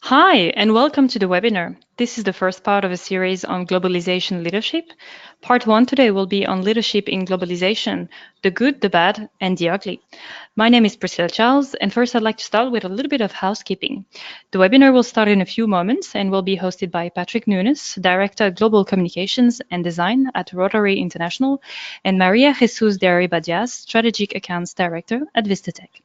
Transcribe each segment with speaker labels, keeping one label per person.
Speaker 1: Hi, and welcome to the webinar. This is the first part of a series on globalization leadership. Part 1 today will be on leadership in globalization, the good, the bad, and the ugly. My name is Priscilla Charles, and first I'd like to start with a little bit of housekeeping. The webinar will start in a few moments and will be hosted by Patrick Nunes, Director of Global Communications and Design at Rotary International, and María Jesús de Arriba Díaz, Strategic Accounts Director at Vistatec.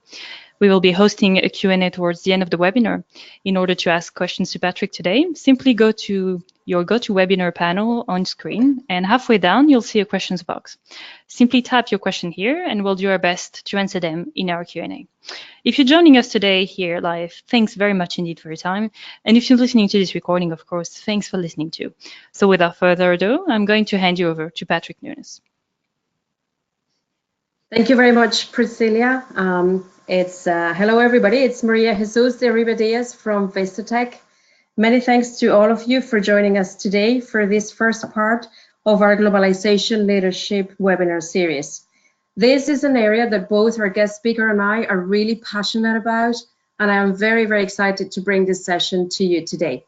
Speaker 1: We will be hosting a Q&A towards the end of the webinar. In order to ask questions to Patrick today, simply go to your GoToWebinar panel on screen, and halfway down, you'll see a questions box. Simply type your question here, and we'll do our best to answer them in our Q&A. If you're joining us today here live, thanks very much indeed for your time. And if you're listening to this recording, of course, thanks for listening too. So without further ado, I'm going to hand you over to Patrick Nunes.
Speaker 2: Thank you very much, Priscilla. Hello, everybody. It's María Jesús de Arriba Díaz from Vistatec. Many thanks to all of you for joining us today for this first part of our Globalization Leadership webinar series. This is an area that both our guest speaker and I are really passionate about, and I am very, very excited to bring this session to you today.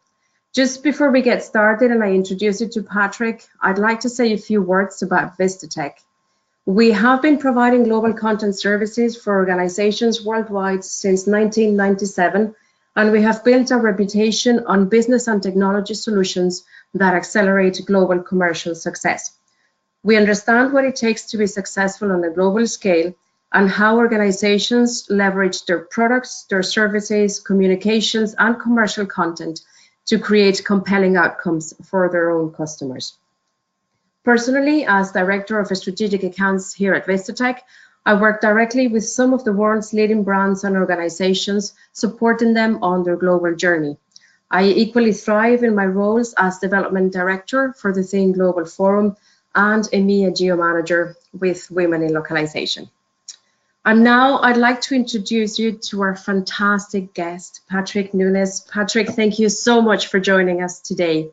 Speaker 2: Just before we get started and I introduce you to Patrick, I'd like to say a few words about Vistatec. We have been providing global content services for organizations worldwide since 1997, and we have built a reputation on business and technology solutions that accelerate global commercial success. We understand what it takes to be successful on a global scale and how organizations leverage their products, their services, communications, and commercial content to create compelling outcomes for their own customers. Personally, as Director of Strategic Accounts here at Vistatec, I work directly with some of the world's leading brands and organizations, supporting them on their global journey. I equally thrive in my roles as Development Director for the Think Global Forum and EMEA Geo Manager with Women in Localization. And now I'd like to introduce you to our fantastic guest, Patrick Nunes. Patrick, thank you so much for joining us today.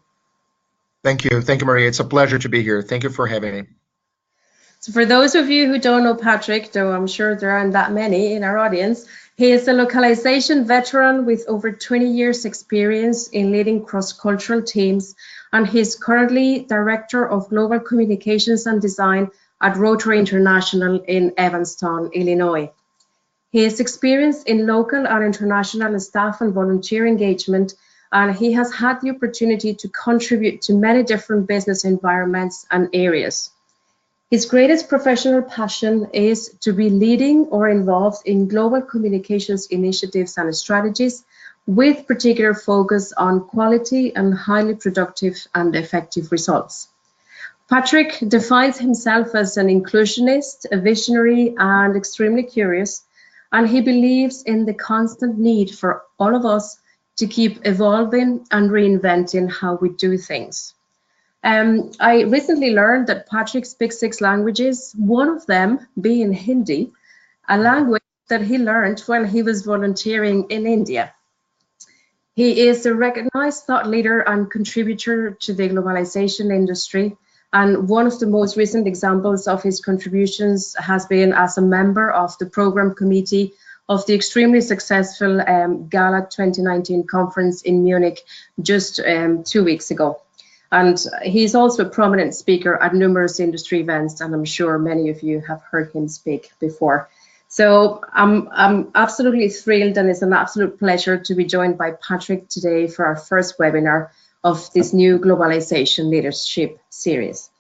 Speaker 3: Thank you, Maria. It's a pleasure to be here. Thank you for having me.
Speaker 2: So for those of you who don't know Patrick, though I'm sure there aren't that many in our audience, he is a localization veteran with over 20 years experience in leading cross-cultural teams, and he's currently Director of Global Communications and Design at Rotary International in Evanston, Illinois. He is experienced in local and international staff and volunteer engagement, and he has had the opportunity to contribute to many different business environments and areas. His greatest professional passion is to be leading or involved in global communications initiatives and strategies, with particular focus on quality and highly productive and effective results. Patrick defines himself as an inclusionist, a visionary, and extremely curious, and he believes in the constant need for all of us to keep evolving and reinventing how we do things. I recently learned that Patrick speaks 6 languages, one of them being Hindi, a language that he learned when he was volunteering in India. He is a recognized thought leader and contributor to the globalization industry, and one of the most recent examples of his contributions has been as a member of the program committee of the extremely successful Gala 2019 conference in Munich just 2 weeks ago. And he's also a prominent speaker at numerous industry events, and I'm sure many of you have heard him speak before. So I'm absolutely thrilled, and it's an absolute pleasure to be joined by Patrick today for our first webinar of this new Globalization Leadership series.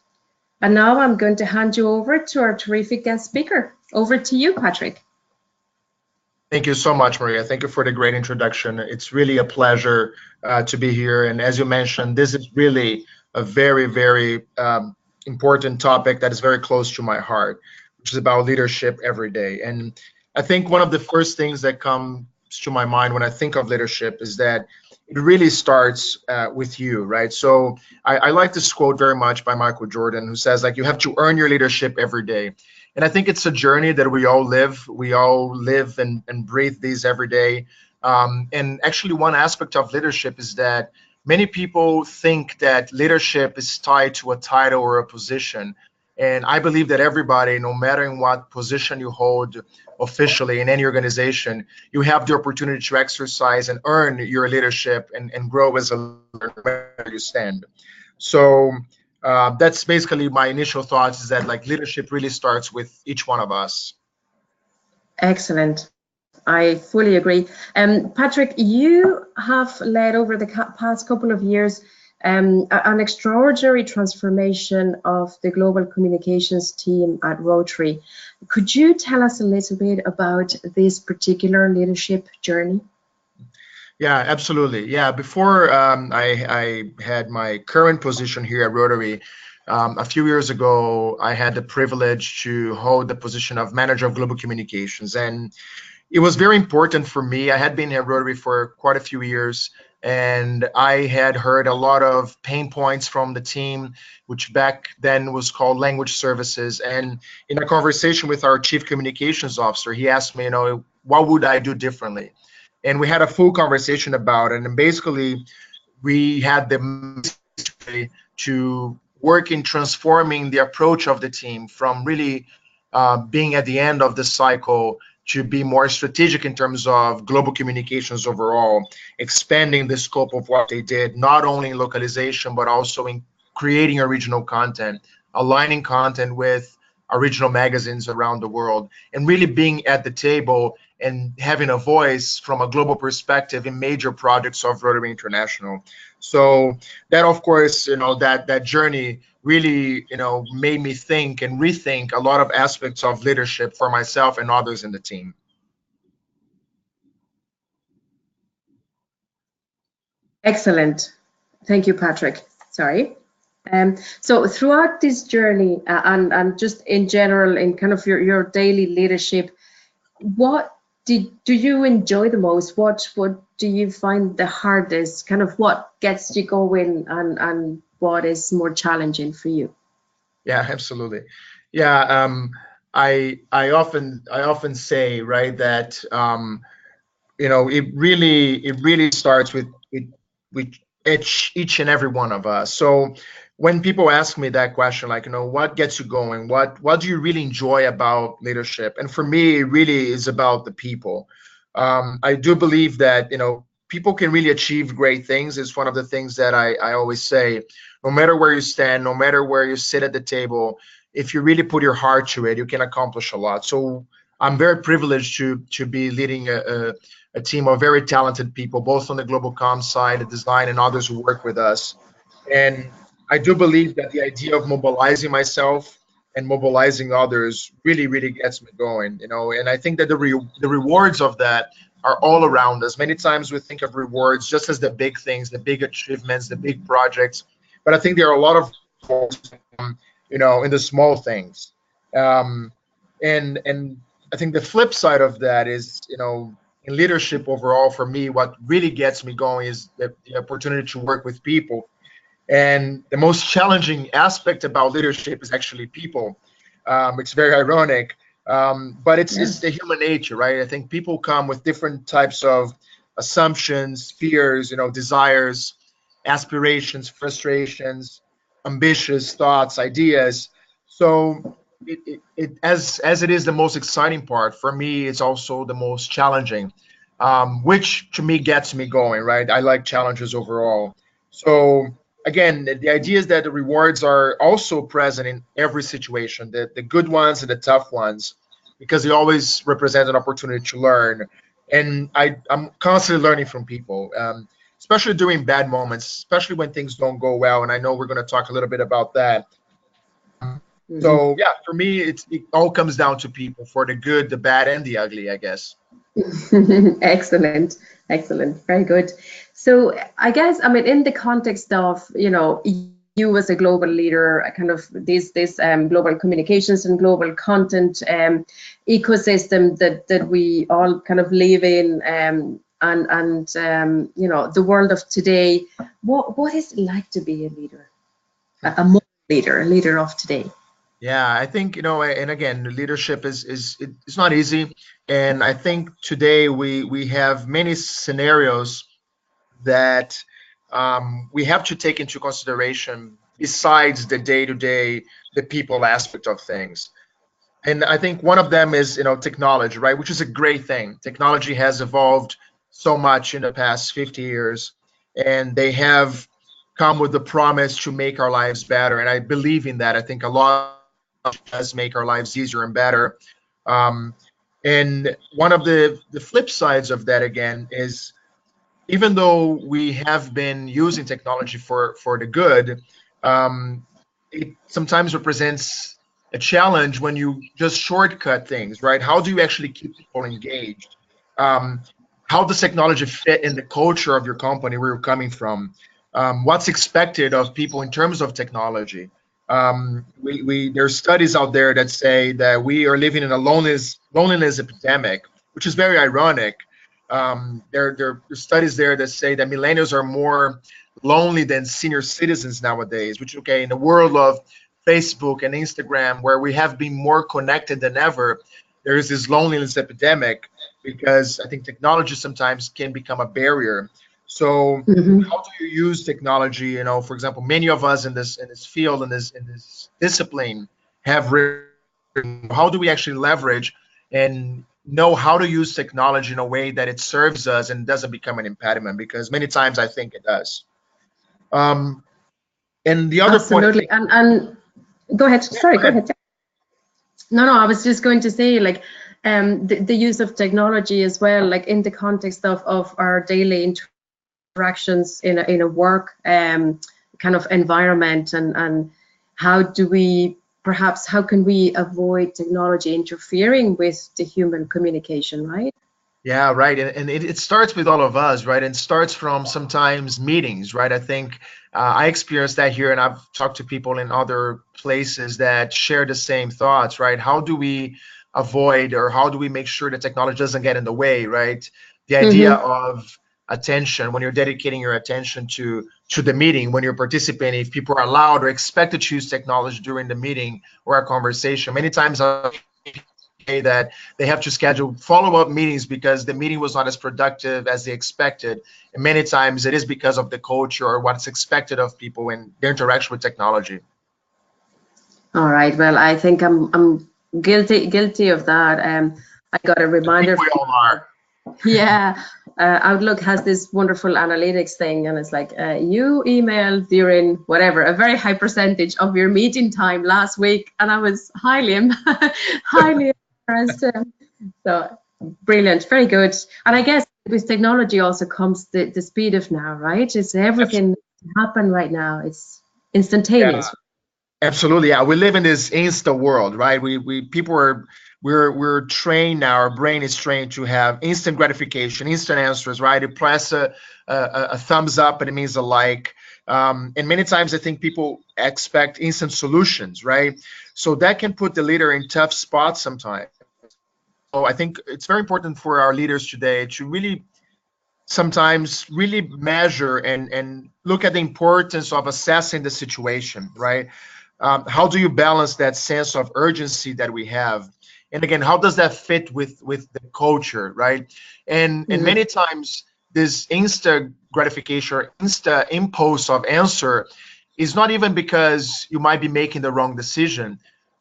Speaker 2: And now I'm going to hand you over to our terrific guest speaker. Over to you, Patrick.
Speaker 3: Thank you so much, Maria. Thank you for the great introduction. It's really a pleasure to be here. And as you mentioned, this is really a very, very important topic that is very close to my heart, which is about leadership every day. And I think one of the first things that comes to my mind when I think of leadership is that it really starts with you, right? So I like this quote very much by Michael Jordan, who says, like, you have to earn your leadership every day. And I think it's a journey that we all live. We all live and breathe these every day. And actually, one aspect of leadership is that many people think that leadership is tied to a title or a position. And I believe that everybody, no matter in what position you hold, officially in any organization, you have the opportunity to exercise and earn your leadership and grow as a leader where you stand. So that's basically my initial thoughts, is that like leadership really starts with each one of us.
Speaker 2: Excellent. I fully agree. Patrick, you have led over the past couple of years an extraordinary transformation of the global communications team at Rotary. Could you tell us a little bit about this particular leadership journey?
Speaker 3: Yeah, absolutely. Yeah, before I had my current position here at Rotary, a few years ago, I had the privilege to hold the position of manager of global communications, and it was very important for me. I had been at Rotary for quite a few years, and I had heard a lot of pain points from the team, which back then was called language services. And in a conversation with our chief communications officer, he asked me, what would I do differently? And we had a full conversation about it. And basically, we had the to work in transforming the approach of the team from really being at the end of the cycle to be more strategic in terms of global communications overall, expanding the scope of what they did, not only in localization, but also in creating original content, aligning content with original magazines around the world, and really being at the table and having a voice from a global perspective in major projects of Rotary International. So that, of course, that journey really, made me think and rethink a lot of aspects of leadership for myself and others in the team.
Speaker 2: Excellent. Thank you, Patrick. Sorry. So throughout this journey and just in general, in kind of your daily leadership, what do you enjoy the most? What do you find the hardest? Kind of what gets you going and what is more challenging for you?
Speaker 3: Yeah, absolutely. Yeah, I often say, right, that it really starts with each and every one of us. So when people ask me that question, like, what gets you going? What do you really enjoy about leadership? And for me, it really is about the people. I do believe that, people can really achieve great things. It's one of the things that I always say, no matter where you stand, no matter where you sit at the table, if you really put your heart to it, you can accomplish a lot. So I'm very privileged to be leading a team of very talented people, both on the global comms side, the design, and others who work with us. And I do believe that the idea of mobilizing myself and mobilizing others really, really gets me going, and I think that the rewards of that are all around us. Many times we think of rewards just as the big things, the big achievements, the big projects, but I think there are a lot of rewards, in the small things. Um, and I think the flip side of that is, in leadership overall, for me, what really gets me going is the opportunity to work with people. And the most challenging aspect about leadership is actually people. It's very ironic, but it's the human nature, right? I think people come with different types of assumptions, fears, desires, aspirations, frustrations, ambitious thoughts, ideas. So as it is the most exciting part for me, it's also the most challenging, which to me gets me going, right? I like challenges overall. So again, the idea is that the rewards are also present in every situation, the good ones and the tough ones, because they always represent an opportunity to learn. And I'm constantly learning from people, especially during bad moments, especially when things don't go well. And I know we're going to talk a little bit about that. So yeah, for me, it all comes down to people, for the good, the bad, and the ugly, I guess.
Speaker 2: Excellent, excellent, very good. So I guess, I mean, in the context of, you as a global leader, kind of this global communications and global content ecosystem that we all kind of live in, and the world of today, what is it like to be a leader, a modern leader, a leader of today?
Speaker 3: Yeah, I think, and again, leadership it's not easy. And I think today we have many scenarios that we have to take into consideration besides the day-to-day, the people aspect of things. And I think one of them is, technology, right? Which is a great thing. Technology has evolved so much in the past 50 years, and they have come with the promise to make our lives better. And I believe in that. I think a lot does make our lives easier and better. Um, and one of the flip sides of that again is, even though we have been using technology for the good, it sometimes represents a challenge when you just shortcut things, right? How do you actually keep people engaged? Um, how does technology fit in the culture of your company, where you're coming from? What's expected of people in terms of technology? There's studies out there that say that we are living in a loneliness epidemic, which is very ironic. There are studies there that say that millennials are more lonely than senior citizens nowadays, which, okay, in the world of Facebook and Instagram, where we have been more connected than ever, there is this loneliness epidemic, because I think technology sometimes can become a barrier. So how do you use technology? For example, many of us in this field, in this discipline, have written, how do we actually leverage and know how to use technology in a way that it serves us and doesn't become an impediment? Because many times I think it does. And the other point,
Speaker 2: Absolutely. And go ahead. Sorry, go ahead. No, I was just going to say, like, the use of technology as well, like in the context of our daily interactions in a work kind of environment, and how can we avoid technology interfering with the human communication, right?
Speaker 3: yeah, right. And it starts with all of us, right? And starts from sometimes meetings, right? I think I experienced that here, and I've talked to people in other places that share the same thoughts, right? How do we avoid, or how do we make sure that technology doesn't get in the way, right? The idea of attention, when you're dedicating your attention to the meeting, when you're participating, if people are allowed or expected to use technology during the meeting or a conversation. Many times that they have to schedule follow-up meetings because the meeting was not as productive as they expected, and many times it is because of the culture or what's expected of people in their interaction with technology.
Speaker 2: All right. Well, I think I'm guilty of that. I got a reminder.
Speaker 3: I think we all are.
Speaker 2: Yeah. Outlook has this wonderful analytics thing, and it's like, you emailed during whatever, a very high percentage of your meeting time last week, and I was highly impressed. So brilliant, very good. And I guess with technology also comes the speed of now, right? It's everything happen right now. It's instantaneous.
Speaker 3: Yeah, absolutely. Yeah, we live in this insta world, right? We're trained now. Our brain is trained to have instant gratification, instant answers, right? You press a thumbs up and it means a like. And many times I think people expect instant solutions, right? So that can put the leader in tough spots sometimes. So I think it's very important for our leaders today to really sometimes really measure and look at the importance of assessing the situation, right? How do you balance that sense of urgency that we have? And again, how does that fit with the culture, right? And many times this insta gratification or insta impulse of answer is not even because you might be making the wrong decision,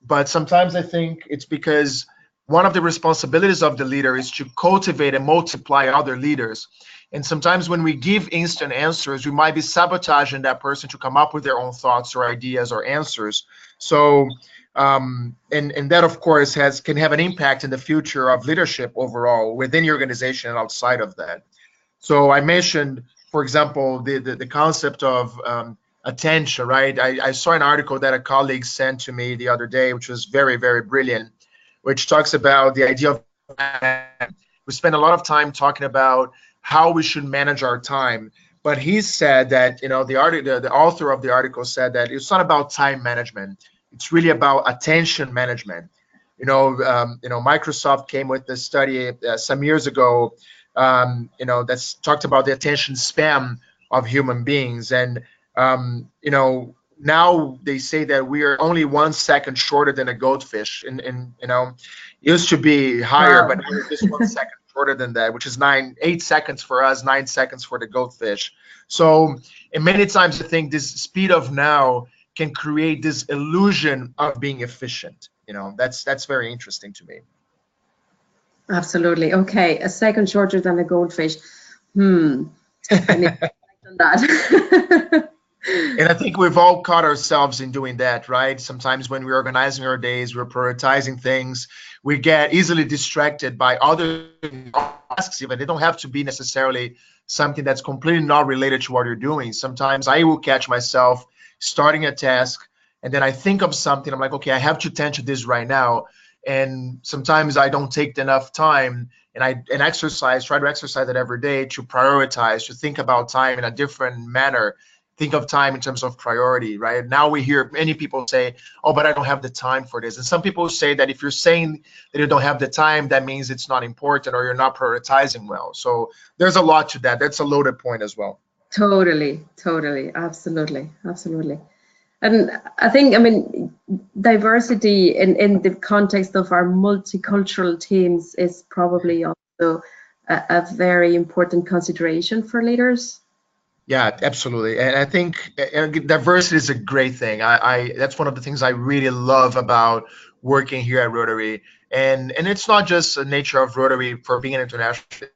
Speaker 3: but sometimes I think it's because one of the responsibilities of the leader is to cultivate and multiply other leaders. And sometimes when we give instant answers, we might be sabotaging that person to come up with their own thoughts or ideas or answers. So, and that of course can have an impact in the future of leadership overall within your organization and outside of that. So I mentioned, for example, the concept of attention, right? I saw an article that a colleague sent to me the other day, which was very, very brilliant, which talks about the idea of, we spend a lot of time talking about how we should manage our time, but he said that the author of the article said that it's not about time management, it's really about attention management. Microsoft came with this study some years ago, that's talked about the attention span of human beings, and now they say that we are only 1 second shorter than a goldfish, and used to be higher, but now we're just 1 second shorter than that, which is 8 seconds for us, 9 seconds for the goldfish. So, and many times I think this speed of now can create this illusion of being efficient. You know, that's very interesting to me.
Speaker 2: Absolutely. Okay, a second shorter than a goldfish. I need to reflect on that.
Speaker 3: And I think we've all caught ourselves in doing that, right? Sometimes when we're organizing our days, we're prioritizing things, we get easily distracted by other tasks, even. They don't have to be necessarily something that's completely not related to what you're doing. Sometimes I will catch myself starting a task, and then I think of something. I'm like, okay, I have to attend to this right now. And sometimes I don't take enough time, and I try to exercise it every day to prioritize, to think about time in a different manner, think of time in terms of priority, right? Now we hear many people say, oh, but I don't have the time for this. And some people say that if you're saying that you don't have the time, that means it's not important or you're not prioritizing well. So there's a lot to that. That's a loaded point as well.
Speaker 2: Totally, absolutely. And I think, I mean, diversity in the context of our multicultural teams is probably also a very important consideration for leaders.
Speaker 3: Yeah, absolutely. And I think diversity is a great thing. That's one of the things I really love about working here at Rotary. And it's not just the nature of Rotary for being an international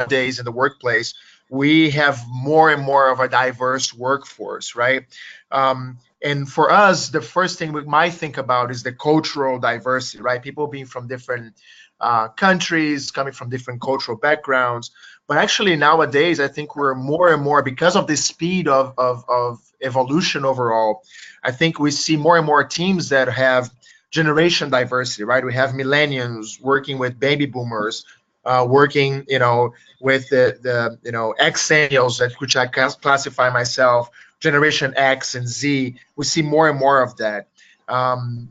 Speaker 3: days in the workplace. We have more and more of a diverse workforce, right? And for us, the first thing we might think about is the cultural diversity, right? People being from different countries, coming from different cultural backgrounds. But actually nowadays, I think we're more and more, because of the speed of evolution overall, I think we see more and more teams that have generation diversity, right? We have millennials working with baby boomers, working, with the Xennials, which I classify myself, Generation X and Z. We see more and more of that.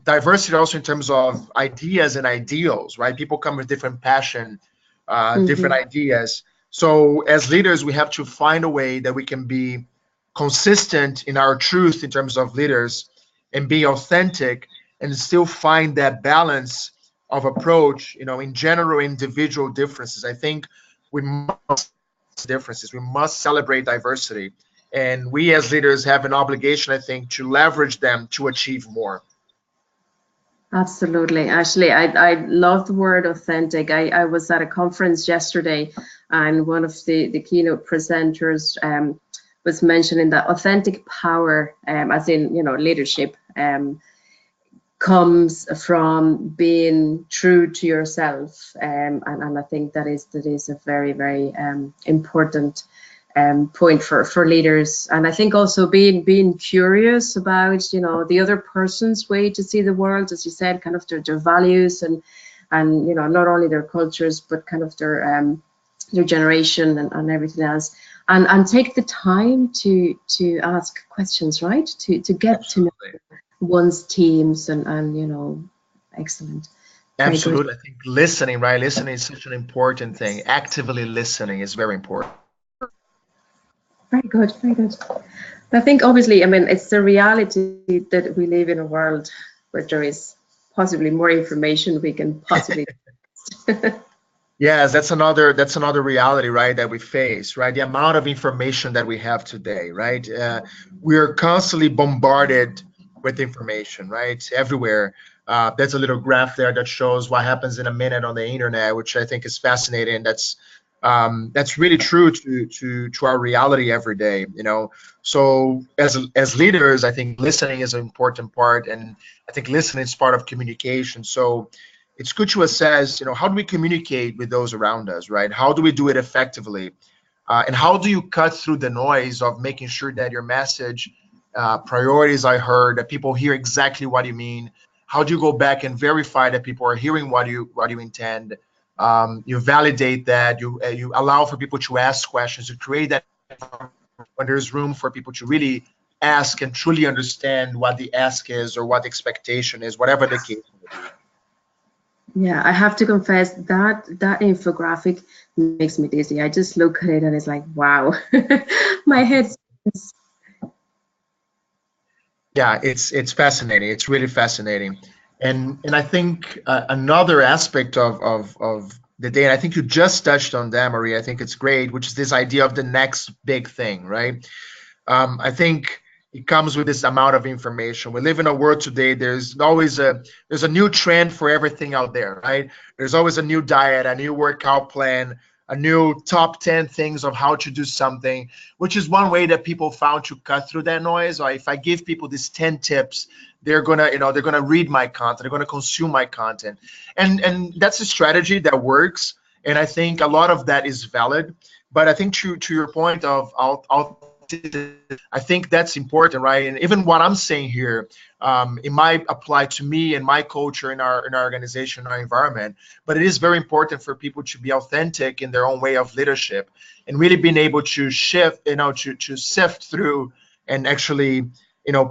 Speaker 3: Diversity also in terms of ideas and ideals, right? People come with different passion, different ideas. So as leaders, we have to find a way that we can be consistent in our truth in terms of leaders and be authentic and still find that balance of approach, in general individual differences. I think we must celebrate diversity. And we as leaders have an obligation, I think, to leverage them to achieve more.
Speaker 2: Absolutely. Actually, I love the word authentic. I was at a conference yesterday, and one of the keynote presenters was mentioning that authentic power, as in, leadership, comes from being true to yourself. And I think that is a very, very important point for leaders. And I think also being curious about the other person's way to see the world, as you said, kind of their values and not only their cultures but kind of their generation and everything else, and take the time to ask questions, right, to get
Speaker 3: Absolutely.
Speaker 2: to know one's teams and excellent.
Speaker 3: Absolutely. I think listening, right? Listening is such an important thing. Actively listening is very important.
Speaker 2: Very good, very good. I think obviously, I mean, it's the reality that we live in a world where there is possibly more information we can possibly.
Speaker 3: Yes, that's another reality, right, that we face, right? The amount of information that we have today, right? We're constantly bombarded with information, right? Everywhere. There's a little graph there that shows what happens in a minute on the internet, which I think is fascinating. That's really true to our reality every day, So as leaders, I think listening is an important part, and I think listening is part of communication. So it's good to assess, how do we communicate with those around us, right? How do we do it effectively? And how do you cut through the noise of making sure that your message, priorities are heard, that people hear exactly what you mean? How do you go back and verify that people are hearing what you intend? You validate that, you allow for people to ask questions, to create that when there's room for people to really ask and truly understand what the ask is or what the expectation is, whatever the case may be.
Speaker 2: Yeah, I have to confess that infographic makes me dizzy. I just look at it and it's like, wow, my head spins.
Speaker 3: Yeah, it's fascinating. It's really fascinating. And I think another aspect of the day, and I think you just touched on that, Maria, I think it's great, which is this idea of the next big thing, right? I think it comes with this amount of information. We live in a world today, there's a new trend for everything out there, right? There's always a new diet, a new workout plan, a new top 10 things of how to do something, which is one way that people found to cut through that noise. Or if I give people these 10 tips, they're gonna read my content, they're gonna consume my content. And that's a strategy that works. And I think a lot of that is valid. But I think to your point of I think that's important, right? And even what I'm saying here, it might apply to me and my culture in our organization, our environment. But it is very important for people to be authentic in their own way of leadership, and really being able to shift, to sift through and actually,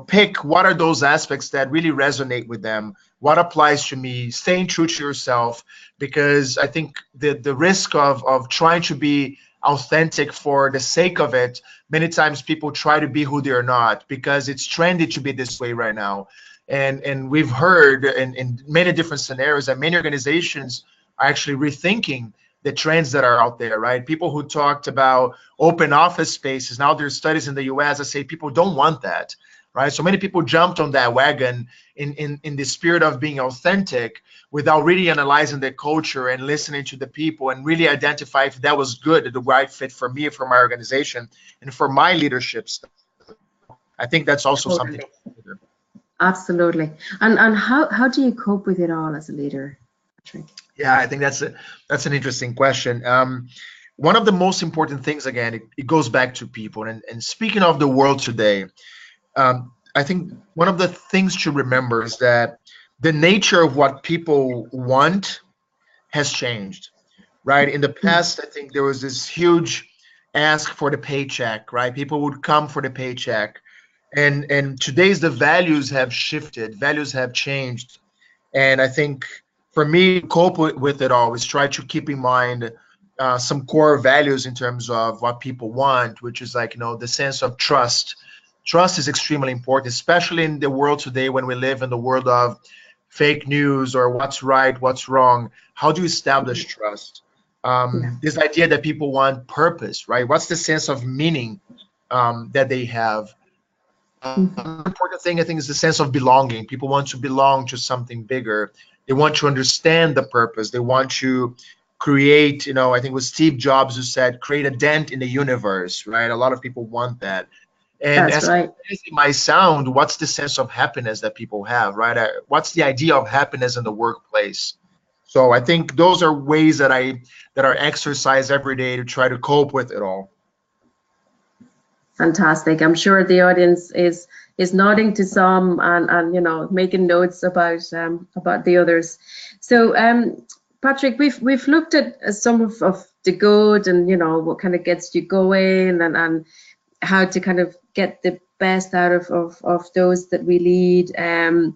Speaker 3: pick what are those aspects that really resonate with them, what applies to me, staying true to yourself. Because I think the risk of trying to be authentic for the sake of it, many times people try to be who they're not because it's trendy to be this way right now. And we've heard in many different scenarios that many organizations are actually rethinking the trends that are out there, right? People who talked about open office spaces, now there's studies in the US that say people don't want that, right? So many people jumped on that wagon in the spirit of being authentic without really analyzing the culture and listening to the people and really identify if that was good, the right fit for me, for my organization, and for my leadership style. I think that's also something to consider.
Speaker 2: Absolutely. And how do you cope with it all as a leader, Patrick?
Speaker 3: Yeah, I think that's an interesting question. One of the most important things, again, it goes back to people. And speaking of the world today, I think one of the things to remember is that the nature of what people want has changed, right? In the past, I think there was this huge ask for the paycheck, right? People would come for the paycheck. And today's the values have shifted, values have changed. And I think for me, to cope with it all is try to keep in mind some core values in terms of what people want, which is like, the sense of trust. Trust is extremely important, especially in the world today when we live in the world of fake news or what's right, what's wrong. How do you establish trust? This idea that people want purpose, right? What's the sense of meaning that they have? The important thing, I think, is the sense of belonging. People want to belong to something bigger. They want to understand the purpose. They want to create, I think it was Steve Jobs who said, create a dent in the universe, right? A lot of people want that. And
Speaker 2: That's
Speaker 3: as
Speaker 2: right.
Speaker 3: crazy it might sound, what's the sense of happiness that people have, right? What's the idea of happiness in the workplace? So I think those are ways that are exercised every day to try to cope with it all.
Speaker 2: Fantastic. I'm sure the audience is nodding to some and making notes about the others. So Patrick, we've looked at some of the good and what kind of gets you going and how to kind of get the best out of those that we lead. And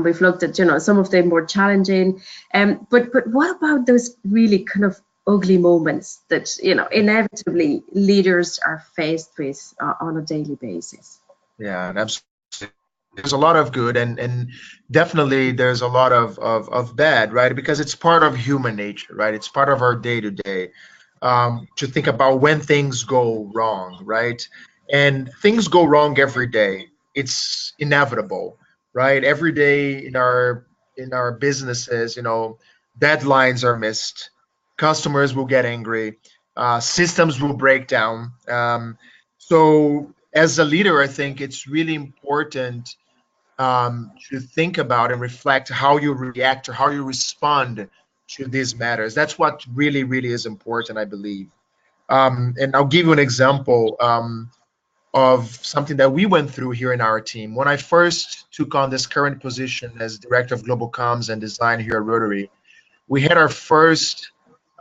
Speaker 2: we've looked at some of the more challenging. But what about those really kind of ugly moments that inevitably leaders are faced with on a daily basis?
Speaker 3: Yeah, and absolutely. There's a lot of good and definitely there's a lot of bad, right? Because it's part of human nature, right? It's part of our day-to-day to think about when things go wrong, right? And things go wrong every day. It's inevitable, right? Every day in our businesses, deadlines are missed, customers will get angry, systems will break down. So as a leader, I think it's really important to think about and reflect how you react or how you respond to these matters. That's what really, really is important, I believe. And I'll give you an example of something that we went through here in our team. When I first took on this current position as Director of Global Comms and Design here at Rotary, we had our first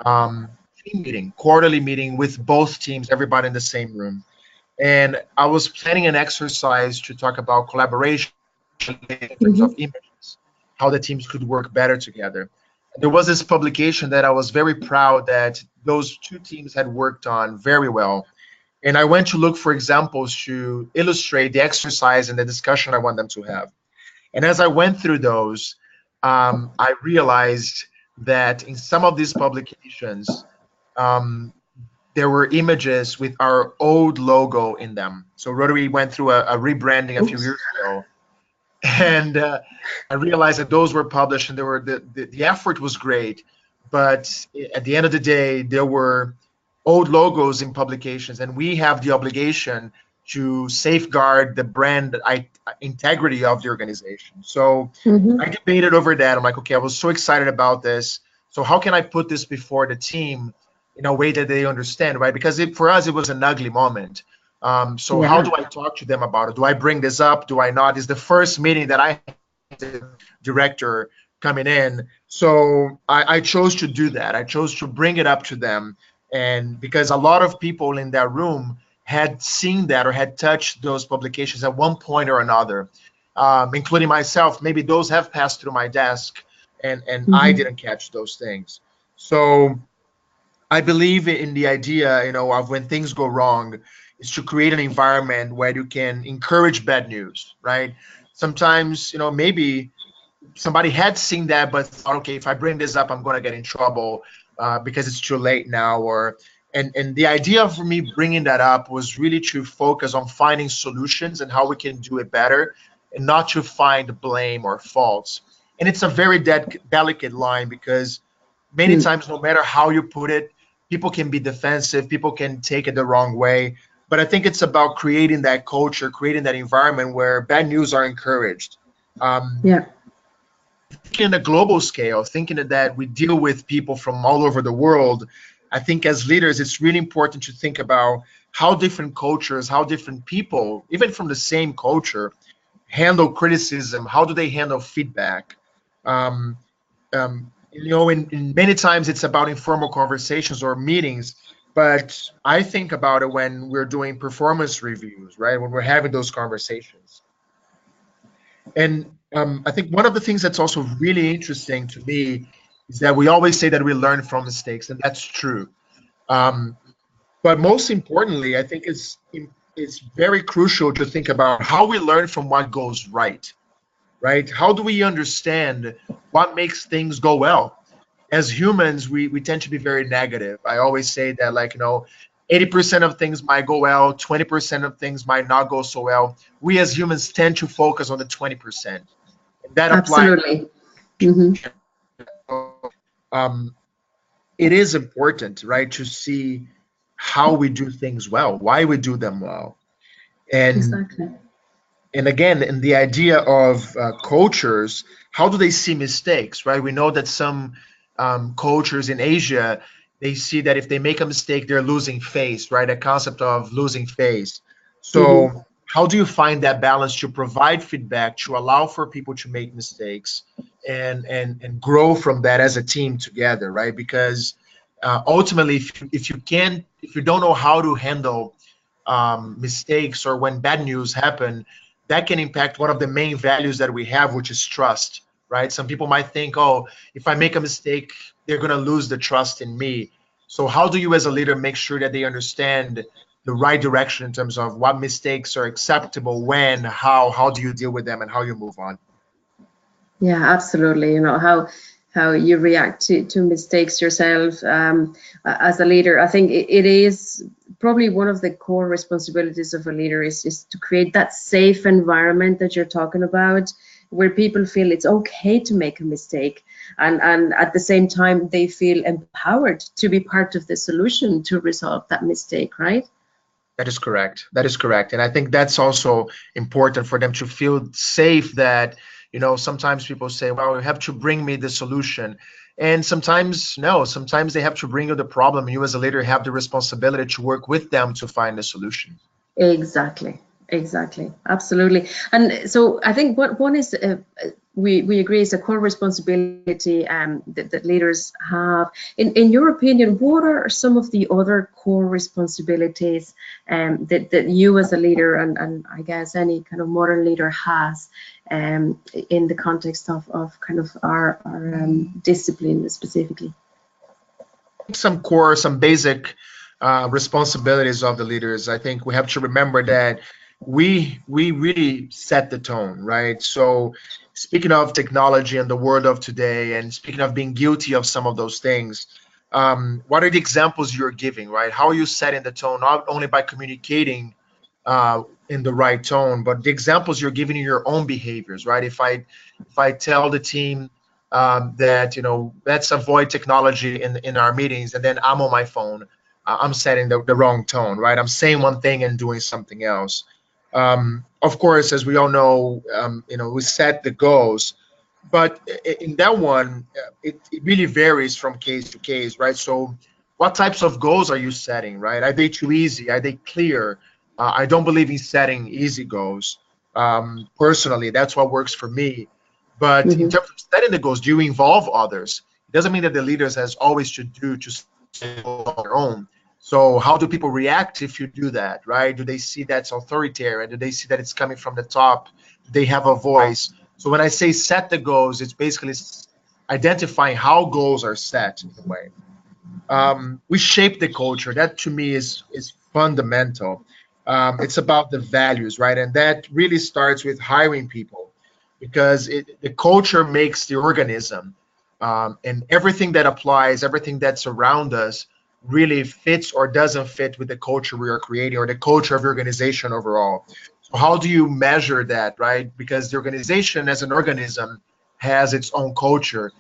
Speaker 3: team meeting, quarterly meeting with both teams, everybody in the same room. And I was planning an exercise to talk about collaboration in terms of images, how the teams could work better together. There was this publication that I was very proud that those two teams had worked on very well. And I went to look for examples to illustrate the exercise and the discussion I want them to have. And as I went through those, I realized that in some of these publications, there were images with our old logo in them. So Rotary went through a rebranding a few years ago, and I realized that those were published, and the effort was great, but at the end of the day, there were old logos in publications, and we have the obligation to safeguard the brand integrity of the organization. So I debated over that. I'm like, okay, I was so excited about this. So how can I put this before the team in a way that they understand, right? Because for us, it was an ugly moment. So how do I talk to them about it? Do I bring this up? Do I not? It's the first meeting that I had the director coming in. So I chose to do that. I chose to bring it up to them. And because a lot of people in that room had seen that or had touched those publications at one point or another, including myself. Maybe those have passed through my desk, and I didn't catch those things. So I believe in the idea, of when things go wrong, is to create an environment where you can encourage bad news, right? Sometimes, maybe somebody had seen that, but thought, okay, if I bring this up, I'm going to get in trouble because it's too late now. And the idea for me bringing that up was really to focus on finding solutions and how we can do it better, and not to find blame or faults. And it's a very delicate line, because many times, no matter how you put it, people can be defensive, people can take it the wrong way. But I think it's about creating that culture, creating that environment where bad news are encouraged. In a global scale, thinking that we deal with people from all over the world, I think as leaders, it's really important to think about how different cultures, how different people, even from the same culture, handle criticism. How do they handle feedback? In many times it's about informal conversations or meetings, but I think about it when we're doing performance reviews, right? When we're having those conversations. And I think one of the things that's also really interesting to me is that we always say that we learn from mistakes, and that's true. But most importantly, I think it's very crucial to think about how we learn from what goes right, right? How do we understand what makes things go well? As humans, we tend to be very negative. I always say that, 80% of things might go well, 20% of things might not go so well. We as humans tend to focus on the 20%. And that applies.
Speaker 2: Absolutely.
Speaker 3: It is important, right, to see how we do things well, why we do them well.
Speaker 2: Exactly.
Speaker 3: And again, in the idea of cultures, how do they see mistakes, right? We know that some cultures in Asia, they see that if they make a mistake, they're losing face, right? A concept of losing face. So how do you find that balance to provide feedback, to allow for people to make mistakes and grow from that as a team together, right? Because ultimately, if you don't know how to handle mistakes, or when bad news happen, that can impact one of the main values that we have, which is trust, right? Some people might think, oh, if I make a mistake, they're going to lose the trust in me. So how do you as a leader make sure that they understand the right direction in terms of what mistakes are acceptable, when, how do you deal with them, and how you move on?
Speaker 2: Yeah, absolutely. How you react to mistakes yourself as a leader. I think it is probably one of the core responsibilities of a leader is to create that safe environment that you're talking about, where people feel it's okay to make a mistake, and at the same time they feel empowered to be part of the solution to resolve that mistake, right?
Speaker 3: That is correct. That is correct. And I think that's also important for them to feel safe that, sometimes people say, well, you have to bring me the solution. And sometimes, no, sometimes they have to bring you the problem. And you as a leader have the responsibility to work with them to find the solution.
Speaker 2: Exactly. Absolutely. And so I think what one is, we agree, is a core responsibility that leaders have. In your opinion, what are some of the other core responsibilities that you as a leader, and I guess any kind of modern leader has in the context of kind of our discipline specifically?
Speaker 3: Some basic responsibilities of the leaders. I think we have to remember that we really set the tone, right? So speaking of technology and the world of today, and speaking of being guilty of some of those things, What are the examples you're giving, right? How are you setting the tone, not only by communicating in the right tone, but the examples you're giving in your own behaviors, right? If I tell the team that, let's avoid technology in our meetings, and then I'm on my phone, I'm setting the wrong tone, right? I'm saying one thing and doing something else. Of course, as we all know, we set the goals, but in that one, it really varies from case to case, right? So what types of goals are you setting, right? Are they too easy? Are they clear? I don't believe in setting easy goals. Personally, that's what works for me. But in
Speaker 2: Mhm.
Speaker 3: terms of setting the goals, do you involve others? It doesn't mean that the leaders has always to do to set goals on their own. So how do people react if you do that, right? Do they see that's authoritarian? Do they see that it's coming from the top? Do they have a voice? So when I say set the goals, it's basically identifying how goals are set in a way. We shape the culture. That to me is fundamental. It's about the values, right? And that really starts with hiring people, because the culture makes the organism, and everything that applies, everything that's around us, really fits or doesn't fit with the culture we are creating or the culture of the organization overall. So how do you measure that, right? Because the organization as an organism has its own culture,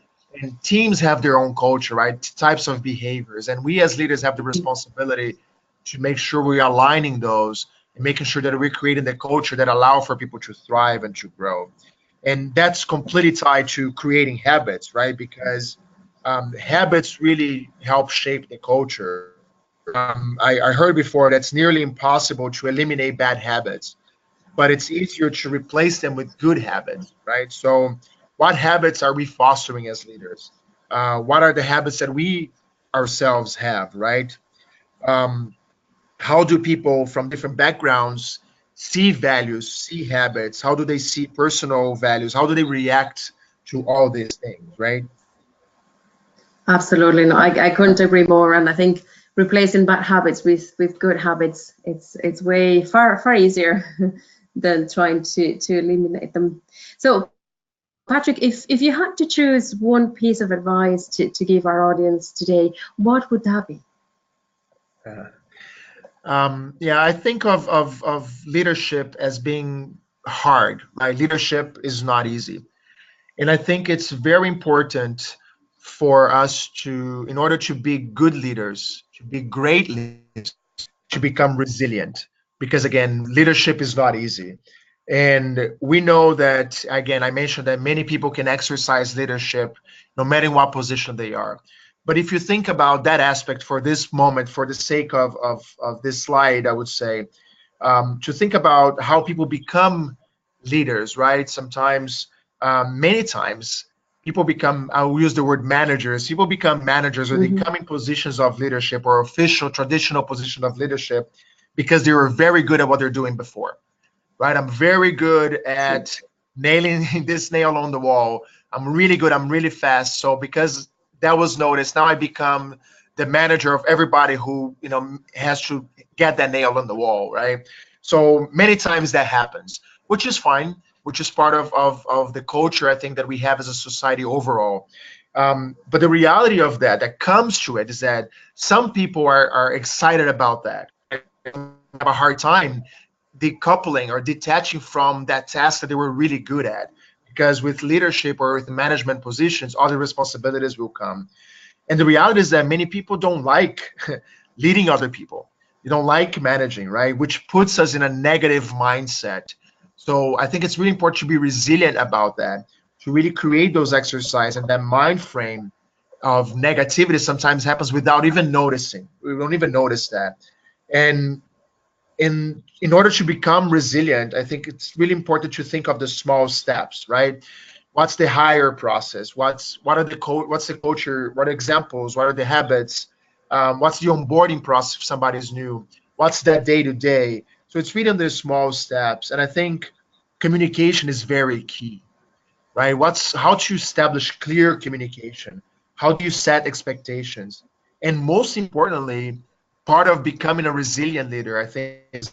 Speaker 3: and teams have their own culture, right? Types of behaviors. And we as leaders have the responsibility to make sure we're aligning those and making sure that we're creating the culture that allow for people to thrive and to grow. And that's completely tied to creating habits, right? Because habits really help shape the culture. I heard before that's nearly impossible to eliminate bad habits, but it's easier to replace them with good habits, right? So, what habits are we fostering as leaders? What are the habits that we ourselves have, right? Um, how do people from different backgrounds see values, see habits? How do they see personal values? How do they react to all these things, right?
Speaker 2: Absolutely. No, I couldn't agree more. And I think replacing bad habits with good habits, it's way far easier than trying to eliminate them. So Patrick, if you had to choose one piece of advice to give our audience today, what would that be?
Speaker 3: Uh, yeah, I think of leadership as being hard, right? Leadership is not easy. And I think it's very important for us to, in order to be good leaders, to be great leaders, to become resilient. Because again, leadership is not easy. And we know that, again, I mentioned that many people can exercise leadership no matter what position they are. But if you think about that aspect for this moment, for the sake of this slide, I would say to think about how people become leaders, right? Sometimes, many times, people become, I'll use the word managers, people become managers, or they
Speaker 2: Mhm.
Speaker 3: come in positions of leadership or official, traditional position of leadership because they were very good at what they're doing before, right? I'm very good at nailing this nail on the wall. I'm really good. I'm really fast. So because that was noticed, now I become the manager of everybody who, has to get that nail on the wall, right? So many times that happens, which is fine, which is part of the culture I think that we have as a society overall. But the reality of that comes to it is that some people are excited about that. Have a hard time decoupling or detaching from that task that they were really good at, because with leadership or with management positions other responsibilities will come. And the reality is that many people don't like leading other people. They don't like managing, right? Which puts us in a negative mindset. So I think it's really important to be resilient about that, to really create those exercises, and that mind frame of negativity sometimes happens without even noticing. We don't even notice that. And in order to become resilient, I think it's really important to think of the small steps, right? What's the higher process? What's the culture? What are examples? What are the habits? What's the onboarding process if somebody is new? What's that day to day? So it's really on the small steps, and I think communication is very key, right? What's how to establish clear communication? How do you set expectations? And most importantly, part of becoming a resilient leader, I think, is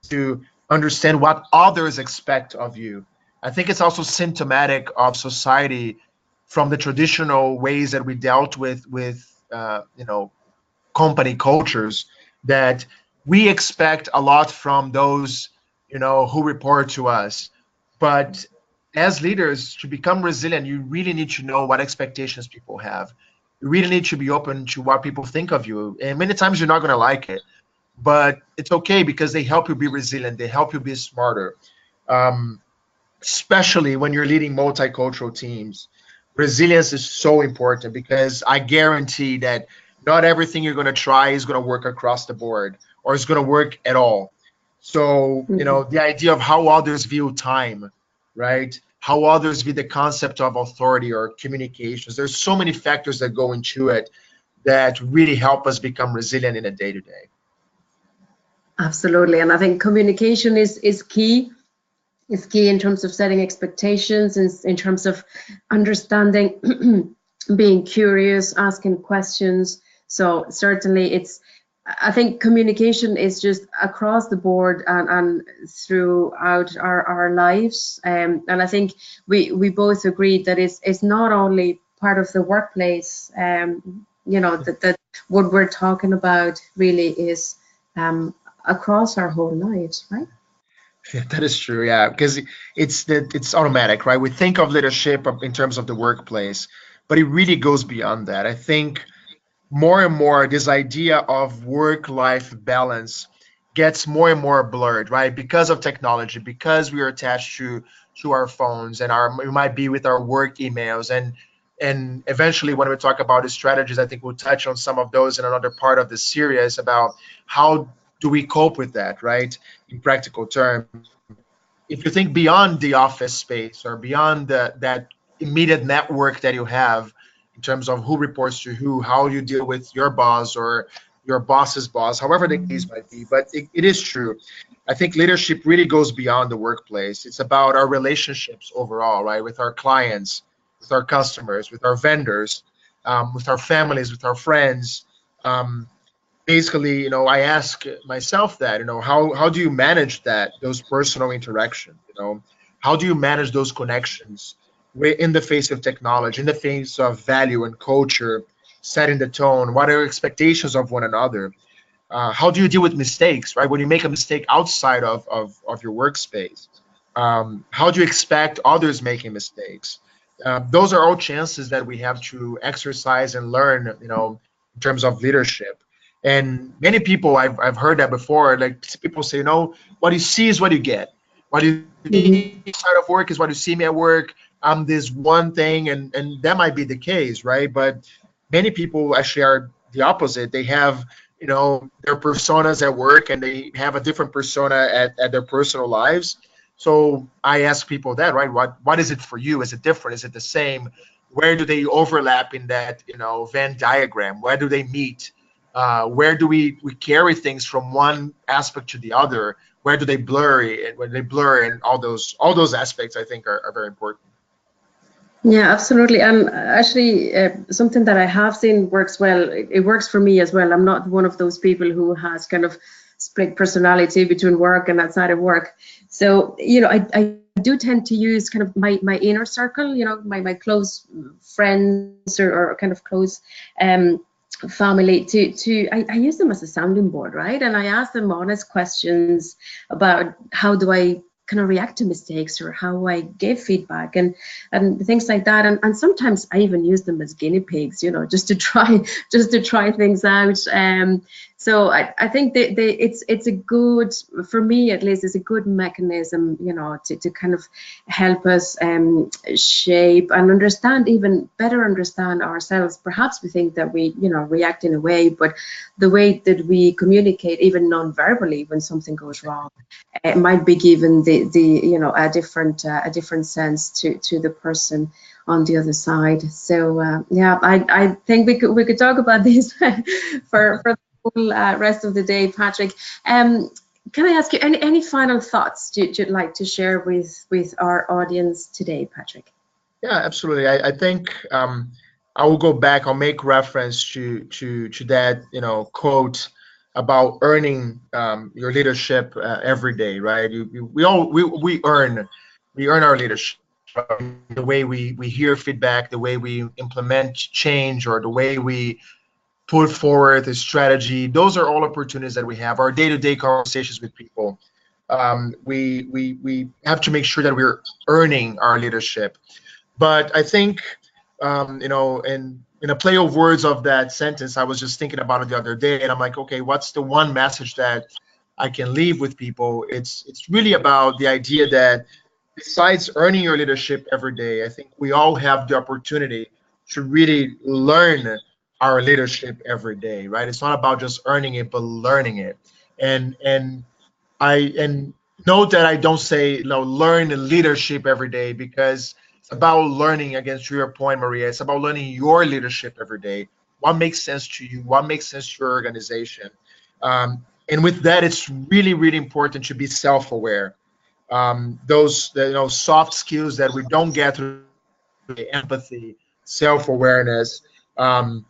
Speaker 3: to understand what others expect of you. I think it's also symptomatic of society from the traditional ways that we dealt with company cultures, that we expect a lot from those, who report to us. But as leaders, to become resilient, you really need to know what expectations people have. You really need to be open to what people think of you. And many times you're not going to like it, but it's okay, because they help you be resilient. They help you be smarter. Um, Especially when you're leading multicultural teams, resilience is so important, because I guarantee that not everything you're going to try is going to work across the board, or is going to work at all. So, the idea of how others view time, right? How others view the concept of authority or communications. There's so many factors that go into it that really help us become resilient in a day-to-day.
Speaker 2: Absolutely, and I think communication is key. Is key in terms of setting expectations, in terms of understanding, being curious, asking questions. So certainly I think communication is just across the board and throughout our lives. And I think we both agreed that it's not only part of the workplace, that what we're talking about really is across our whole lives, right?
Speaker 3: Yeah, that is true. Yeah, because it's automatic, right? We think of leadership in terms of the workplace, but it really goes beyond that. I think more and more this idea of work-life balance gets more and more blurred, right? Because of technology, because we are attached to our phones, and we might be with our work emails, and eventually when we talk about the strategies, I think we'll touch on some of those in another part of the series about how do we cope with that, right? In practical terms, if you think beyond the office space, or beyond that immediate network that you have, in terms of who reports to who, how you deal with your boss or your boss's boss, however the case might be. But it is true. I think leadership really goes beyond the workplace. It's about our relationships overall, right? With our clients, with our customers, with our vendors, with our families, with our friends. Basically, I ask myself that, how do you manage those personal interactions? How do you manage those connections in the face of technology, in the face of value and culture, setting the tone? What are your expectations of one another? How do you deal with mistakes, right? When you make a mistake outside of your workspace, how do you expect others making mistakes? Those are all chances that we have to exercise and learn, in terms of leadership. And many people, I've heard that before, like people say, what you see is what you get. What you see outside of work is what you see me at work. I'm this one thing, and that might be the case, right? But many people actually are the opposite. They have, their personas at work, and they have a different persona at their personal lives. So I ask people that, right? What is it for you? Is it different? Is it the same? Where do they overlap in that, Venn diagram? Where do they meet? Where do we carry things from one aspect to the other? Where do they blur? And all those aspects, I think, are very important.
Speaker 2: Yeah, absolutely. And actually, something that I have seen works well. It works for me as well. I'm not one of those people who has kind of split personality between work and outside of work. So, I do tend to use kind of my inner circle, my close friends or kind of close family I use them as a sounding board, right? And I ask them honest questions about how do I kind of react to mistakes, or how I give feedback, and things like that. And sometimes I even use them as guinea pigs, just to try things out. So I think it's a good, for me at least, it's a good mechanism, to kind of help us shape and even better understand ourselves. Perhaps we think that we, react in a way, but the way that we communicate, even non-verbally, when something goes wrong, it might be given a different sense to the person on the other side. So I think we could talk about this for the whole rest of the day, Patrick. Can I ask you any final thoughts you'd like to share with our audience today, Patrick?
Speaker 3: Yeah, absolutely. I think I will go back. I'll make reference to that quote about earning your leadership every day, right? We earn our leadership, the way we hear feedback, the way we implement change, or the way we put forward a strategy. Those are all opportunities that we have. Our day-to-day conversations with people. We have to make sure that we're earning our leadership. But I think, you know, in a play of words of that sentence, I was just thinking about it the other day, and I'm like, okay, what's the one message that I can leave with people? It's really about the idea that besides earning your leadership every day, I think we all have the opportunity to really learn our leadership every day, right? It's not about just earning it, but learning it. And note that I don't say, you know, learn leadership every day, because it's about learning, against your point, Maria. It's about learning your leadership every day. What makes sense to you? What makes sense to your organization? And with that, it's really, really important to be self-aware. Those, you know, soft skills that we don't get through empathy, self-awareness. Um,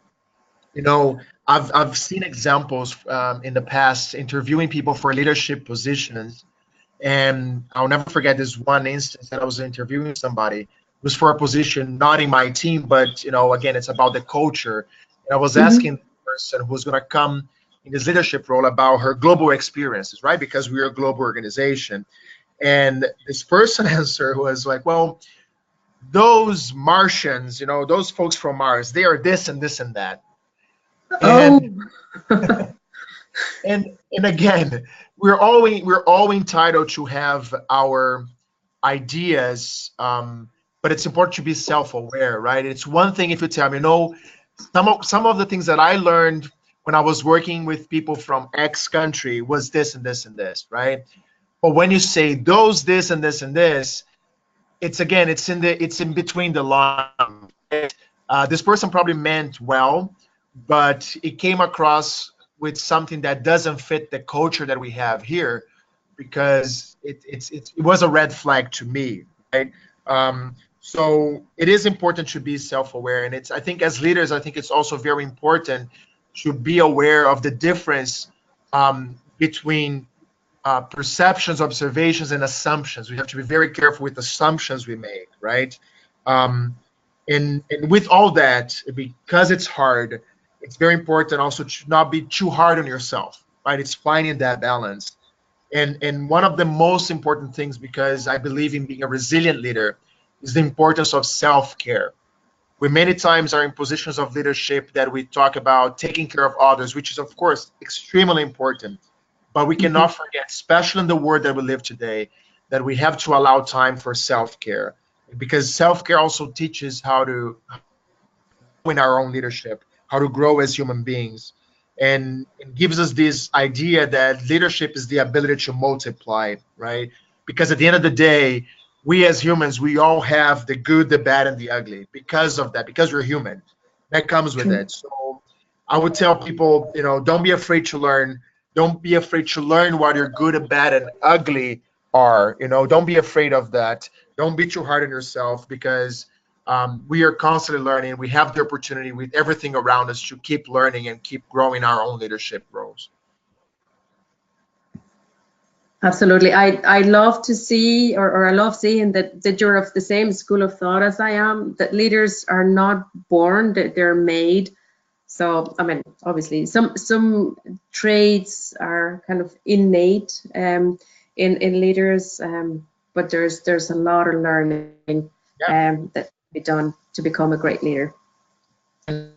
Speaker 3: you know, I've seen examples in the past interviewing people for leadership positions, and I'll never forget this one instance that I was interviewing somebody. It was for a position not in my team, but, you know, again, it's about the culture. And I was asking the person who's going to come in this leadership role about her global experiences, right? Because we're a global organization. And this person answer was like, well, those Martians, you know, those folks from Mars, they are this and this and that.
Speaker 2: Oh,
Speaker 3: And and again, we're all entitled to have our ideas, but it's important to be self-aware, right? It's one thing if you tell me, no, some of the things that I learned when I was working with people from X country was this and this and this, right? But when you say those, this and this and this, it's again, it's in between the lines. This person probably meant well, but it came across with something that doesn't fit the culture that we have here, because it was a red flag to me, right? So it is important to be self-aware, and I think as leaders, I think it's also very important to be aware of the difference between perceptions, observations, and assumptions. We have to be very careful with assumptions we make, right? Um, and with all that, because it's hard, it's very important also to not be too hard on yourself, right? It's finding that balance. And one of the most important things, because I believe in being a resilient leader, is the importance of self-care. We many times are in positions of leadership that we talk about taking care of others, which is of course extremely important. But we cannot forget, especially in the world that we live today, that we have to allow time for self-care, because self-care also teaches how to in our own leadership, how to grow as human beings, and it gives us this idea that leadership is the ability to multiply, right? Because at the end of the day, we as humans, we all have the good, the bad, and the ugly. Because of that, because we're human, that comes with
Speaker 2: true.
Speaker 3: it. So I would tell people, you know, don't be afraid to learn. Don't be afraid to learn what your good and bad and ugly are. You know, don't be afraid of that. Don't be too hard on yourself, because we are constantly learning. We have the opportunity with everything around us to keep learning and keep growing our own leadership roles.
Speaker 2: Absolutely. I love to see, or I love seeing that you're of the same school of thought as I am, that leaders are not born, that they're made. So, I mean, obviously, some traits are kind of innate in leaders, but there's a lot of learning that can be done to become a great leader.
Speaker 3: And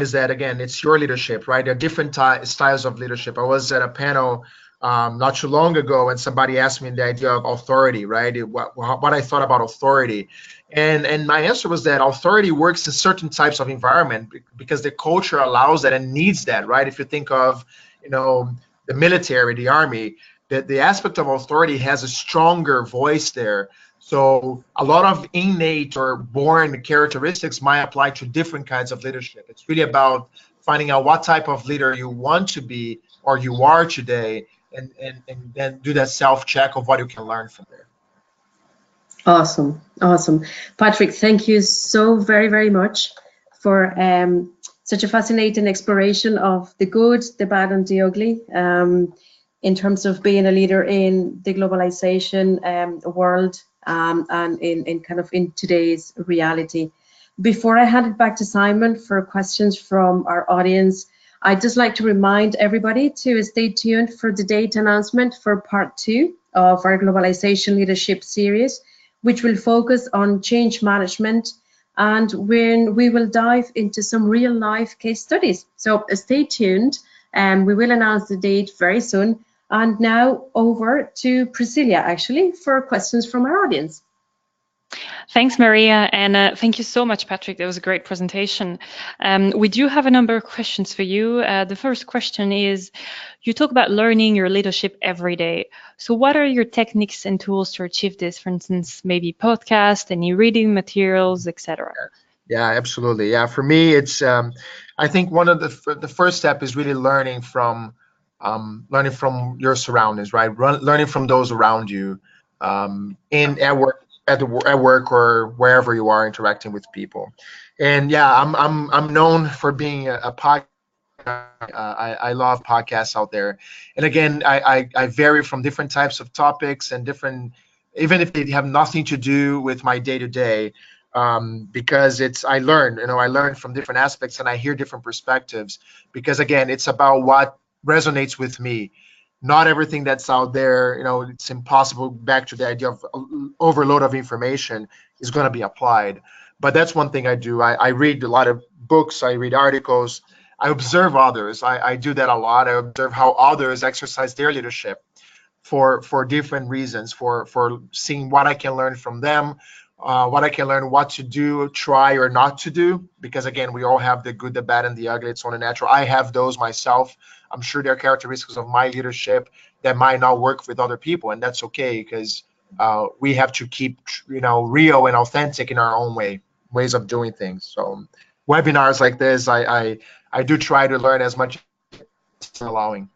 Speaker 3: is that, again, it's your leadership, right? There are different styles of leadership. I was at a panel not too long ago, and somebody asked me the idea of authority, right? What I thought about authority, and my answer was that authority works in certain types of environment because the culture allows that and needs that, right? If you think of, you know, the military, the army, the aspect of authority has a stronger voice there. So a lot of innate or born characteristics might apply to different kinds of leadership. It's really about finding out what type of leader you want to be or you are today, and then do that self-check of what you can learn from there.
Speaker 2: Awesome. Awesome. Patrick, thank you so very, very much for such a fascinating exploration of the good, the bad, and the ugly in terms of being a leader in the globalization world and in kind of in today's reality. Before I hand it back to Simon for questions from our audience, I'd just like to remind everybody to stay tuned for the date announcement for part 2 of our Globalization Leadership series, which will focus on change management, and when we will dive into some real life case studies. So stay tuned, and we will announce the date very soon. And now over to Priscilla, actually, for questions from our audience.
Speaker 1: Thanks, Maria, and thank you so much, Patrick. That was a great presentation. We do have a number of questions for you. The first question is, you talk about learning your leadership every day. So what are your techniques and tools to achieve this? For instance, maybe podcast, any reading materials, etc.
Speaker 3: Yeah, absolutely. Yeah, for me, it's I think one of the first step is really learning from your surroundings, right? Learning from those around you, at work or wherever you are interacting with people. And yeah, I'm known for being a podcast. I love podcasts out there, and again, I vary from different types of topics and different, even if they have nothing to do with my day to day, because I learn from different aspects and I hear different perspectives. Because again, it's about what resonates with me. Not everything that's out there, it's impossible. Back to the idea of overload of information is going to be applied. But that's one thing I do. I read a lot of books. I read articles. I observe others. I do that a lot. I observe how others exercise their leadership for different reasons, for seeing what I can learn from them, what I can learn, what to do, try or not to do. Because again, we all have the good, the bad, and the ugly. It's only natural. I have those myself. I'm sure there are characteristics of my leadership that might not work with other people, and that's okay, because we have to keep real and authentic in our own ways of doing things. So webinars like this, I do try to learn as much as allowing.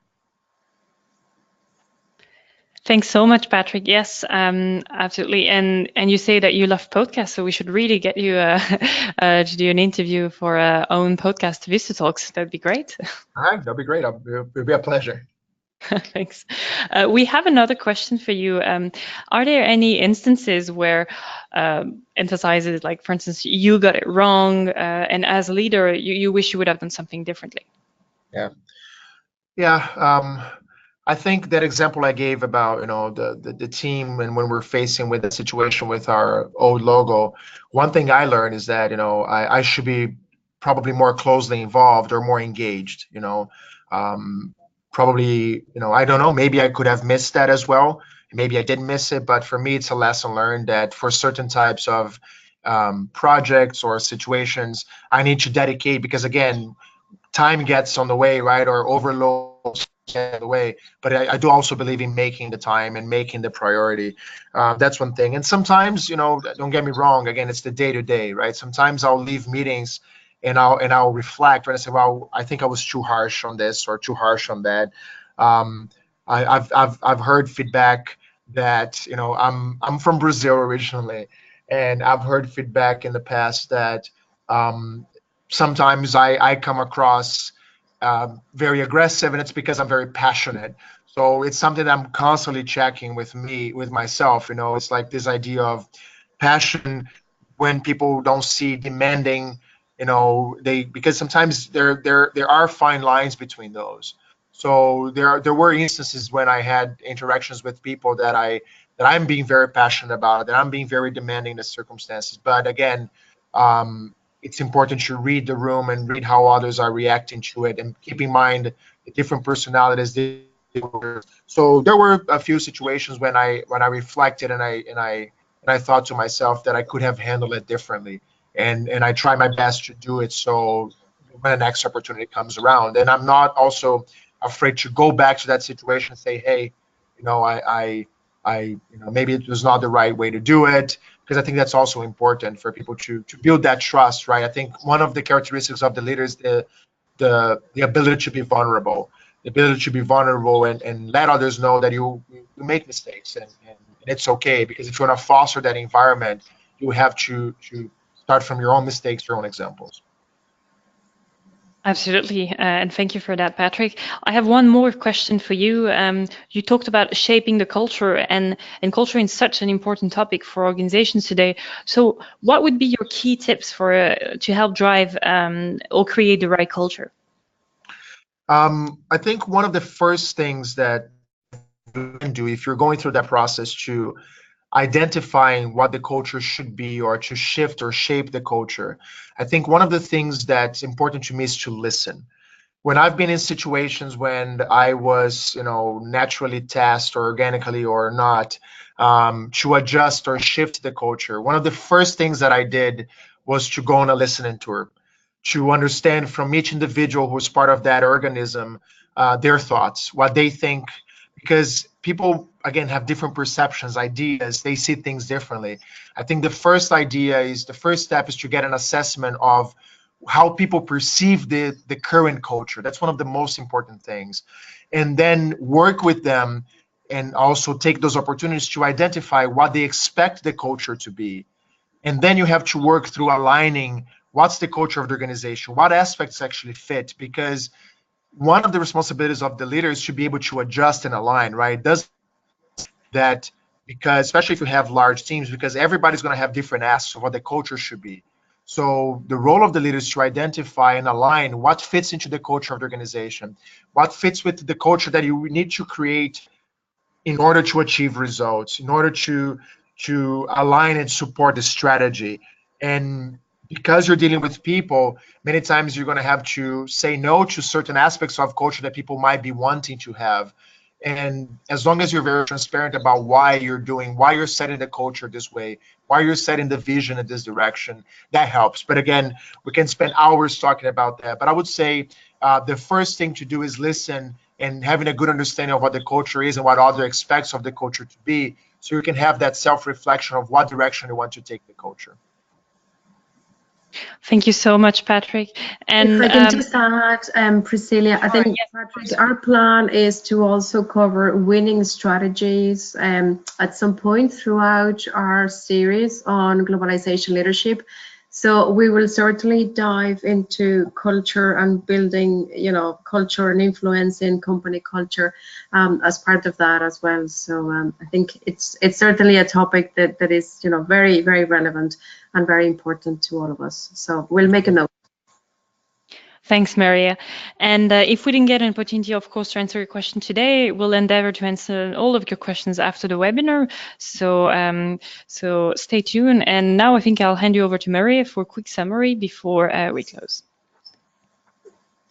Speaker 1: Thanks so much, Patrick. Yes, absolutely. And you say that you love podcasts, so we should really get you to do an interview for our own podcast, Vistatalks. That'd be great.
Speaker 3: All right, that'd be great. It'll be a pleasure.
Speaker 1: Thanks. We have another question for you. Are there any instances where emphasizes, like, for instance, you got it wrong, and as a leader, you wish you would have done something differently?
Speaker 3: Yeah. I think that example I gave about the team, and when we're facing with the situation with our old logo, one thing I learned is that I should be probably more closely involved or more engaged. Probably I don't know, maybe I could have missed that as well. Maybe I did miss it, but for me it's a lesson learned that for certain types of projects or situations, I need to dedicate, because again, time gets on the way, right? Or overload get the way. But I do also believe in making the time and making the priority. That's one thing. And sometimes, don't get me wrong, again, it's the day to day, right? Sometimes I'll leave meetings and I'll reflect, right? I say, well, I think I was too harsh on this or too harsh on that. I've heard feedback that I'm from Brazil originally, and I've heard feedback in the past that sometimes I come across very aggressive, and it's because I'm very passionate. So it's something that I'm constantly checking with myself. It's like this idea of passion when people don't see demanding. Because sometimes there are fine lines between those. So there were instances when I had interactions with people that I'm being very passionate about, that I'm being very demanding in the circumstances. But again, it's important to read the room and read how others are reacting to it, and keep in mind the different personalities. So there were a few situations when I reflected and I thought to myself that I could have handled it differently, and I try my best to do it. So when the next opportunity comes around, and I'm not also afraid to go back to that situation and say, hey, maybe it was not the right way to do it, because I think that's also important for people to build that trust, right? I think one of the characteristics of the leader is the ability to be vulnerable, and let others know that you make mistakes, and it's okay, because if you want to foster that environment, you have to start from your own mistakes, your own examples.
Speaker 1: Absolutely, and thank you for that, Patrick. I have one more question for you. You talked about shaping the culture, and culture is such an important topic for organizations today. So what would be your key tips to help drive or create the right culture?
Speaker 3: I think one of the first things that you can do if you're going through that process to identifying what the culture should be or to shift or shape the culture, I think one of the things that's important to me is to listen. When I've been in situations when I was, naturally tasked or organically or not, to adjust or shift the culture, one of the first things that I did was to go on a listening tour, to understand from each individual who's part of that organism, their thoughts, what they think, because people, again, have different perceptions, ideas, they see things differently. I think the first step is to get an assessment of how people perceive the current culture. That's one of the most important things. And then work with them and also take those opportunities to identify what they expect the culture to be. And then you have to work through aligning what's the culture of the organization, what aspects actually fit, because one of the responsibilities of the leader is to be able to adjust and align, right? Does that, because especially if you have large teams, because everybody's going to have different asks of what the culture should be. So the role of the leader is to identify and align what fits into the culture of the organization, what fits with the culture that you need to create in order to achieve results, in order to align and support the strategy. And because you're dealing with people, many times you're going to have to say no to certain aspects of culture that people might be wanting to have. And as long as you're very transparent about why you're setting the culture this way, why you're setting the vision in this direction, that helps. But again, we can spend hours talking about that. But I would say the first thing to do is listen and having a good understanding of what the culture is and what other expects of the culture to be, so you can have that self-reflection of what direction you want to take the culture.
Speaker 1: Thank you so much, Patrick. And
Speaker 2: if I can just add, Priscilla, I think,
Speaker 1: yes,
Speaker 2: Patrick, our plan is to also cover winning strategies at some point throughout our series on globalization leadership. So we will certainly dive into culture and building, culture and influence in company culture as part of that as well. So I think it's certainly a topic that is, very, very relevant and very important to all of us. So we'll make a note.
Speaker 1: thanks, Maria. And if we didn't get an opportunity, of course, to answer your question today, we'll endeavor to answer all of your questions after the webinar. So, so stay tuned. And now I think I'll hand you over to Maria for a quick summary before we close.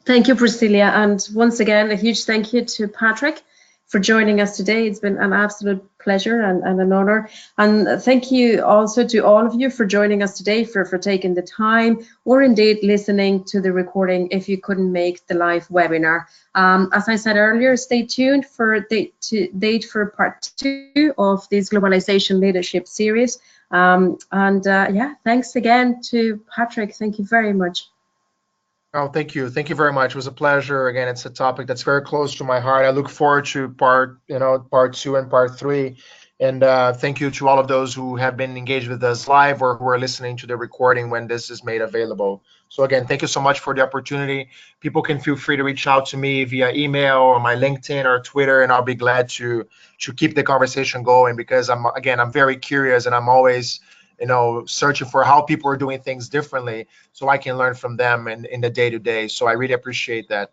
Speaker 2: Thank you, Priscilla. And once again, a huge thank you to Patrick for joining us today. It's been an absolute pleasure and an honor. And thank you also to all of you for joining us today, for taking the time or indeed listening to the recording if you couldn't make the live webinar. As I said earlier, stay tuned for date for part 2 of this globalization leadership series. Yeah, thanks again to Patrick. Thank you very much.
Speaker 3: Oh, thank you. Thank you very much. It was a pleasure. Again, it's a topic that's very close to my heart. I look forward to part 2 and part 3. And thank you to all of those who have been engaged with us live or who are listening to the recording when this is made available. So again, thank you so much for the opportunity. People can feel free to reach out to me via email or my LinkedIn or Twitter, and I'll be glad to keep the conversation going, because I'm very curious, and I'm always searching for how people are doing things differently so I can learn from them in the day-to-day. So I really appreciate that.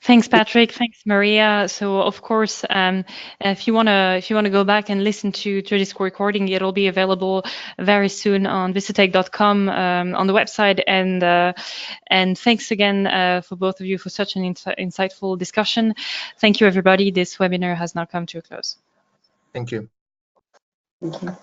Speaker 1: Thanks, Patrick. Thanks, Maria. So, of course, if you wanna go back and listen to this recording, it'll be available very soon on Vistatec.com on the website. And thanks again for both of you for such an insightful discussion. Thank you, everybody. This webinar has now come to a close.
Speaker 3: Thank you.
Speaker 2: Thank you.